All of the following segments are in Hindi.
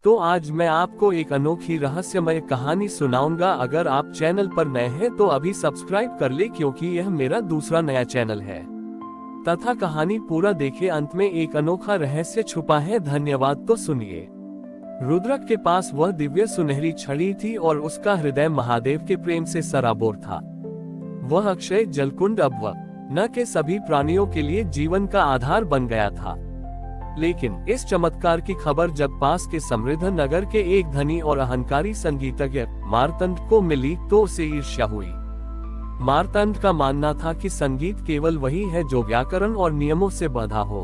तो आज मैं आपको एक अनोखी रहस्यमय कहानी सुनाऊंगा। अगर आप चैनल पर नए हैं तो अभी सब्सक्राइब कर ले, क्योंकि यह मेरा दूसरा नया चैनल है। तथा कहानी पूरा देखे, अंत में एक अनोखा रहस्य छुपा है। धन्यवाद। तो सुनिए। रुद्रक के पास वह दिव्य सुनहरी छड़ी थी और उसका हृदय महादेव के प्रेम से सराबोर था। वह अक्षय जलकुंड अब वह न के सभी प्राणियों के लिए जीवन का आधार बन गया था। लेकिन इस चमत्कार की खबर जब पास के समृद्ध नगर के एक धनी और अहंकारी संगीतज्ञ मार्तंड को मिली तो उसे ईर्ष्या हुई। मार्तंड का मानना था कि संगीत केवल वही है जो व्याकरण और नियमों से बंधा हो।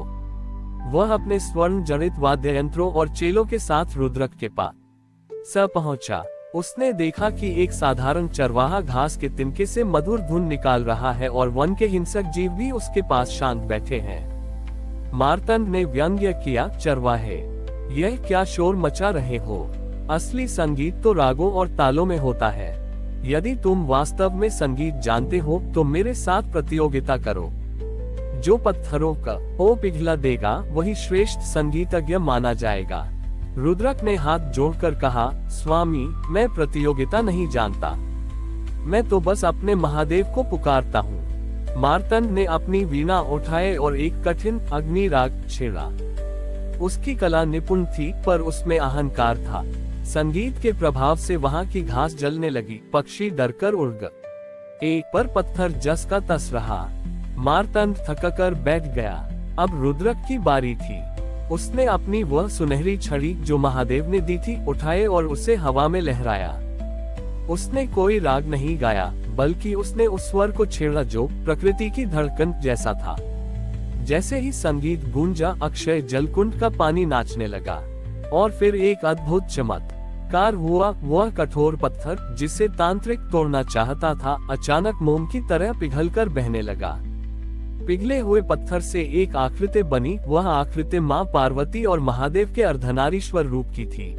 वह अपने स्वर्ण जड़ित वाद्य यंत्रों और चेलों के साथ रुद्रक के पास पहुंचा। उसने देखा कि एक साधारण चरवाहा घास के तिनके से मधुर धुन निकाल रहा है और वन के हिंसक जीव भी उसके पास शांत बैठे हैं। मार्तंड ने व्यंग्य किया, चरवाहे, यह क्या शोर मचा रहे हो? असली संगीत तो रागों और तालों में होता है। यदि तुम वास्तव में संगीत जानते हो तो मेरे साथ प्रतियोगिता करो। जो पत्थरों का ओ पिघला देगा वही श्रेष्ठ संगीतज्ञ माना जाएगा। रुद्रक ने हाथ जोड़कर कहा, स्वामी, मैं प्रतियोगिता नहीं जानता। मैं तो बस अपने महादेव को पुकारता हूँ। मार्तंड ने अपनी वीणा उठाए और एक कठिन अग्नि राग छेड़ा। उसकी कला निपुण थी, पर उसमें अहंकार था। संगीत के प्रभाव से वहां की घास जलने लगी, पक्षी डरकर उड़ गए। एक पर पत्थर जस का तस रहा। मार्तंड थककर बैठ गया। अब रुद्रक की बारी थी। उसने अपनी वह सुनहरी छड़ी जो महादेव ने दी थी उठाए और उसे हवा में लहराया। उसने कोई राग नहीं गाया, बल्कि उसने उस स्वर को छेड़ा जो प्रकृति की धड़कन जैसा था। जैसे ही संगीत गूंजा, अक्षय जलकुंड का पानी नाचने लगा। और फिर एक अद्भुत चमत्कार हुआ। वह कठोर पत्थर जिसे तांत्रिक तोड़ना चाहता था, अचानक मोम की तरह पिघलकर बहने लगा। पिघले हुए पत्थर से एक आकृति बनी। वह आकृति मां पार्वती और महादेव के अर्धनारीश्वर रूप की थी।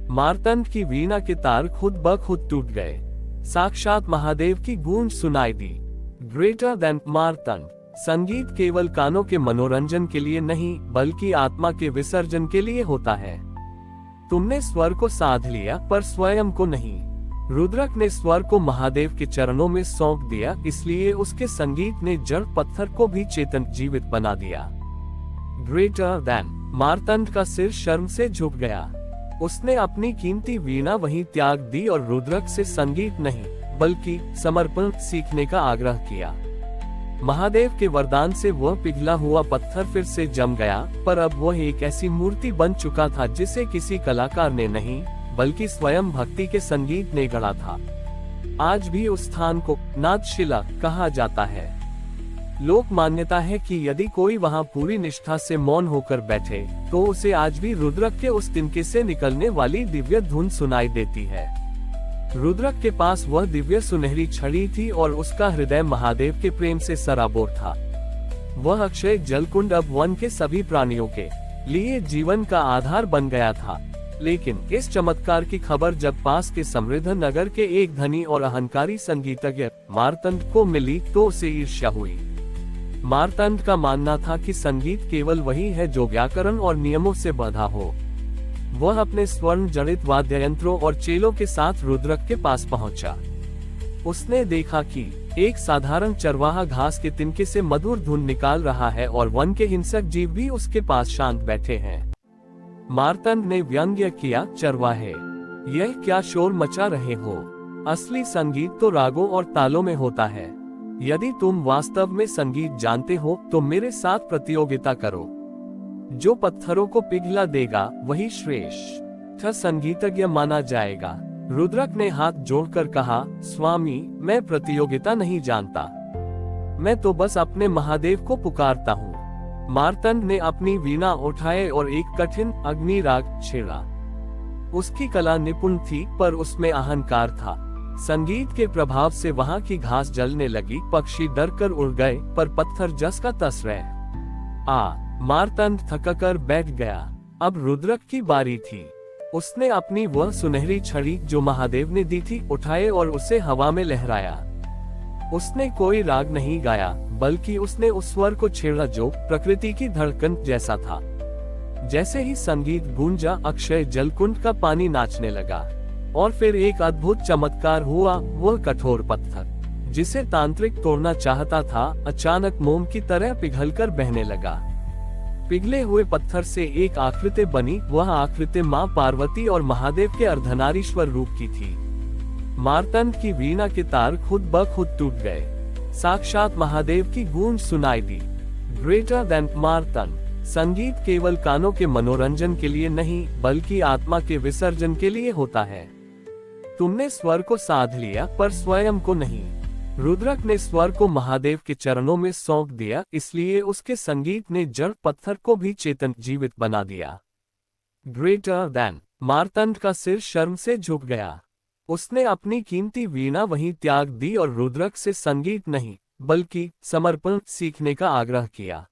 मार्तंड की वीणा के तार खुद ब खुद टूट गए। साक्षात महादेव की गूंज सुनाई दी। Greater than Martand. संगीत केवल कानों के मनोरंजन के लिए नहीं, बल्कि आत्मा के विसर्जन के लिए होता है। तुमने स्वर को साध लिया, पर स्वयं को नहीं। रुद्रक ने स्वर को महादेव के चरणों में सौंप दिया, इसलिए उसके संगीत ने जड़ पत्थर को भी चेतन जीवित बना दिया। Greater than. मार्तंड का सिर शर्म से झुक गया। उसने अपनी कीमती वीणा वहीं त्याग दी और रुद्रक से संगीत नहीं, बल्कि समर्पण सीखने का आग्रह किया। महादेव के वरदान से वह पिघला हुआ पत्थर फिर से जम गया, पर अब वह एक ऐसी मूर्ति बन चुका था जिसे किसी कलाकार ने नहीं, बल्कि स्वयं भक्ति के संगीत ने गढ़ा था। आज भी उस स्थान को नादशिला कहा जाता है। लोक मान्यता है कि यदि कोई वहां पूरी निष्ठा से मौन होकर बैठे तो उसे आज भी रुद्रक के उस तिनके से निकलने वाली दिव्य धुन सुनाई देती है। रुद्रक के पास वह दिव्य सुनहरी छड़ी थी और उसका हृदय महादेव के प्रेम से सराबोर था। वह अक्षय जलकुंड अब वन के सभी प्राणियों के लिए जीवन का आधार बन गया था। लेकिन इस चमत्कार की खबर जब पास के समृद्ध नगर के एक धनी और अहंकारी संगीतज्ञ मार्तंड को मिली तो उसे ईर्ष्या हुई। मार्तंड का मानना था कि संगीत केवल वही है जो व्याकरण और नियमों से बंधा हो। वह अपने स्वर्ण जड़ित वाद्य यंत्रों और चेलों के साथ रुद्रक के पास पहुंचा। उसने देखा कि एक साधारण चरवाहा घास के तिनके से मधुर धुन निकाल रहा है और वन के हिंसक जीव भी उसके पास शांत बैठे हैं। मार्तंड ने व्यंग्य किया, चरवाहे, यह क्या शोर मचा रहे हो? असली संगीत तो रागों और तालों में होता है। यदि तुम वास्तव में संगीत जानते हो तो मेरे साथ प्रतियोगिता करो। जो पत्थरों को पिघला देगा वही श्रेष्ठ संगीतज्ञ माना जाएगा। रुद्रक ने हाथ जोड़कर कहा, स्वामी, मैं प्रतियोगिता नहीं जानता। मैं तो बस अपने महादेव को पुकारता हूँ। मार्तंड ने अपनी वीणा उठाए और एक कठिन अग्नि राग छेड़ा। उसकी कला निपुण थी, पर उसमें अहंकार था। संगीत के प्रभाव से वहां की घास जलने लगी, पक्षी डरकर उड़ गए, पर पत्थर जस का तस रहे। मार्तंड थककर बैठ गया। अब रुद्रक की बारी थी। उसने अपनी वह सुनहरी छड़ी जो महादेव ने दी थी उठाए और उसे हवा में लहराया। उसने कोई राग नहीं गाया, बल्कि उसने उस स्वर को छेड़ा जो प्रकृति की धड़कन जैसा था। जैसे ही संगीत गूंजा, अक्षय जलकुंड का पानी नाचने लगा और फिर एक अद्भुत चमत्कार हुआ। वह कठोर पत्थर जिसे तांत्रिक तोड़ना चाहता था, अचानक मोम की तरह पिघलकर बहने लगा। पिघले हुए पत्थर से एक आकृति बनी। वह आकृति मां पार्वती और महादेव के अर्धनारीश्वर रूप की थी। मार्तंड की वीणा के तार खुद ब खुद टूट गए। साक्षात महादेव की गूंज सुनाई दी। Greater than Martand. संगीत केवल कानों के मनोरंजन के लिए नहीं, बल्कि आत्मा के विसर्जन के लिए होता है। तुमने स्वर को साध लिया, पर स्वयं को नहीं। रुद्रक ने स्वर को महादेव के चरणों में सौंप दिया, इसलिए उसके संगीत ने जड़ पत्थर को भी चेतन जीवित बना दिया। Greater than. मार्तंड का सिर शर्म से झुक गया। उसने अपनी कीमती वीणा वहीं त्याग दी और रुद्रक से संगीत नहीं, बल्कि समर्पण सीखने का आग्रह किया।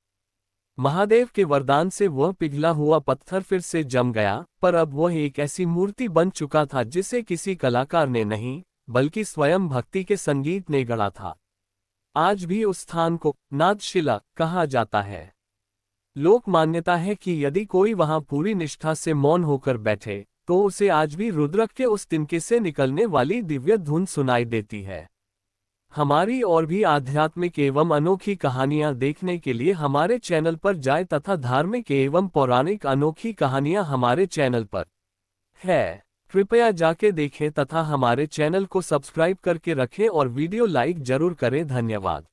महादेव के वरदान से वह पिघला हुआ पत्थर फिर से जम गया, पर अब वह एक ऐसी मूर्ति बन चुका था जिसे किसी कलाकार ने नहीं, बल्कि स्वयं भक्ति के संगीत ने गढ़ा था। आज भी उस स्थान को नादशिला कहा जाता है। लोक मान्यता है कि यदि कोई वहां पूरी निष्ठा से मौन होकर बैठे, तो उसे आज भी रुद्रक के उस तिनके से निकलने वाली दिव्य धुन सुनाई देती है। हमारी और भी आध्यात्मिक एवं अनोखी कहानियां देखने के लिए हमारे चैनल पर जाएं तथा धार्मिक एवं पौराणिक अनोखी कहानियां हमारे चैनल पर है। कृपया जाके देखें तथा हमारे चैनल को सब्सक्राइब करके रखें और वीडियो लाइक जरूर करें। धन्यवाद।